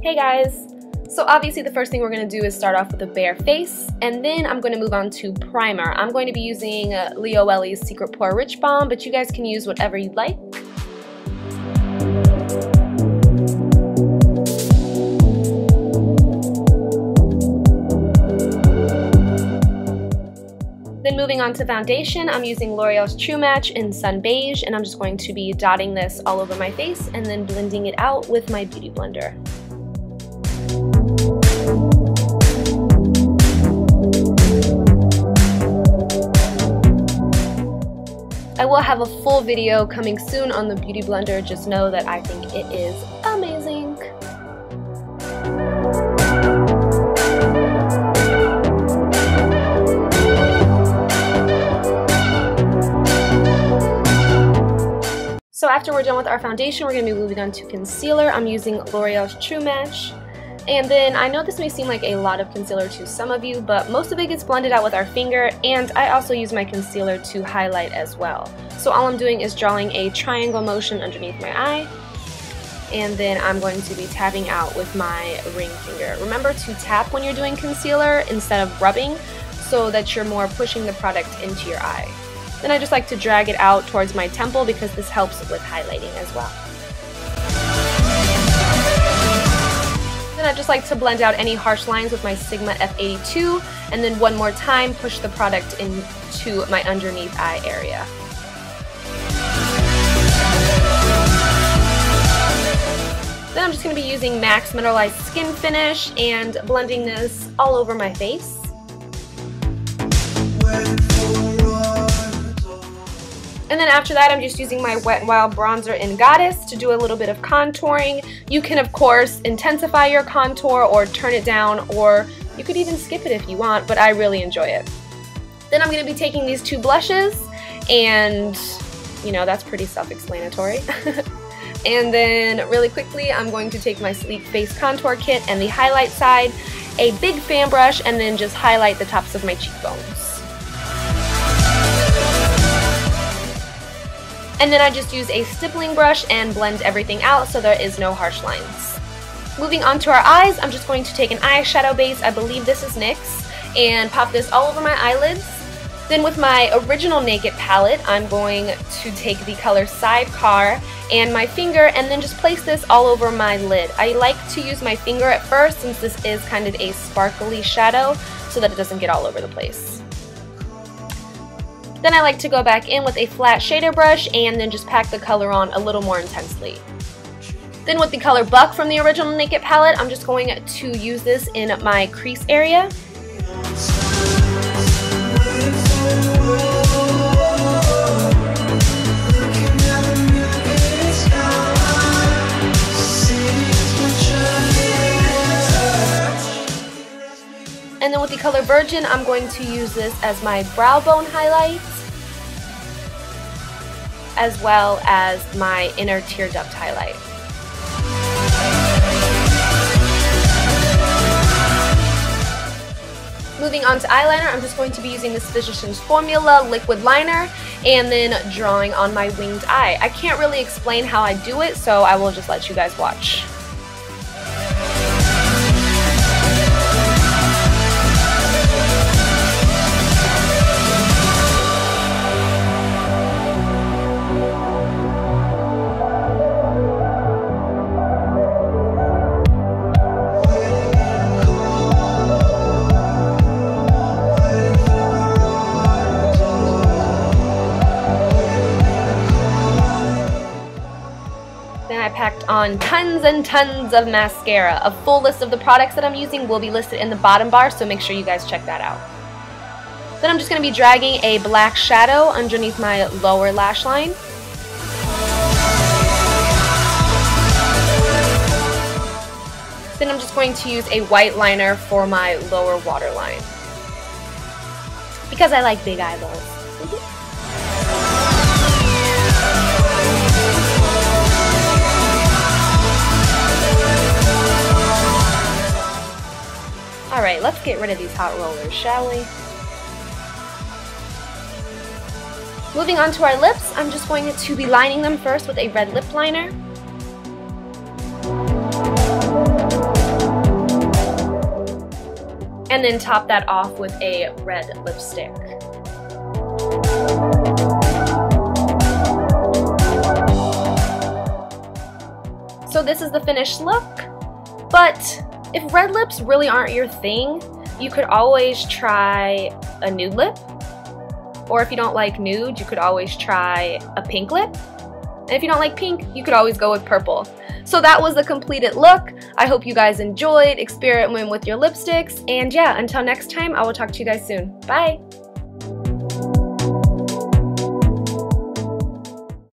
Hey guys! So obviously the first thing we're going to do is start off with a bare face, and then I'm going to move on to primer. I'm going to be using LOreal's Secret Pore Rich Balm, but you guys can use whatever you'd like. Then moving on to foundation, I'm using L'Oreal's True Match in Sun Beige, and I'm just going to be dotting this all over my face and then blending it out with my beauty blender. I will have a full video coming soon on the beauty blender, just know that I think it is amazing. So after we're done with our foundation, we're going to be moving on to concealer. I'm using L'Oreal's True Match. And then I know this may seem like a lot of concealer to some of you, but most of it gets blended out with our finger, and I also use my concealer to highlight as well. So all I'm doing is drawing a triangle motion underneath my eye, and then I'm going to be tapping out with my ring finger. Remember to tap when you're doing concealer instead of rubbing, so that you're more pushing the product into your eye. Then I just like to drag it out towards my temple because this helps with highlighting as well. Then I just like to blend out any harsh lines with my Sigma F82, and then one more time push the product into my underneath eye area. Then I'm just going to be using MAC's Mineralized Skin Finish and blending this all over my face. And then after that, I'm just using my Wet n Wild bronzer in Goddess to do a little bit of contouring. You can, of course, intensify your contour or turn it down, or you could even skip it if you want, but I really enjoy it. Then I'm going to be taking these two blushes, and, you know, that's pretty self-explanatory. And then, really quickly, I'm going to take my Sleek Face Contour Kit and the highlight side, a big fan brush, and then just highlight the tops of my cheekbones. And then I just use a stippling brush and blend everything out so there is no harsh lines. Moving on to our eyes, I'm just going to take an eyeshadow base, I believe this is NYX, and pop this all over my eyelids. Then with my original Naked palette, I'm going to take the color Sidecar and my finger and then just place this all over my lid. I like to use my finger at first since this is kind of a sparkly shadow so that it doesn't get all over the place. Then I like to go back in with a flat shader brush and then just pack the color on a little more intensely. Then with the color Buck from the original Naked palette, I'm just going to use this in my crease area. And then with the color Virgin, I'm going to use this as my brow bone highlight, as well as my inner tear duct highlight. Moving on to eyeliner, I'm just going to be using this Physicians Formula liquid liner and then drawing on my winged eye. I can't really explain how I do it, so I will just let you guys watch. I packed on tons and tons of mascara. A full list of the products that I'm using will be listed in the bottom bar, so make sure you guys check that out. Then I'm just going to be dragging a black shadow underneath my lower lash line. Then I'm just going to use a white liner for my lower waterline, because I like big eyeballs. Alright, let's get rid of these hot rollers, shall we? Moving on to our lips, I'm just going to be lining them first with a red lip liner. and then top that off with a red lipstick. So this is the finished look, but if red lips really aren't your thing, you could always try a nude lip, or if you don't like nude, you could always try a pink lip, and if you don't like pink, you could always go with purple. So that was the completed look. I hope you guys enjoyed, experiment with your lipsticks, and yeah, until next time, I will talk to you guys soon. Bye!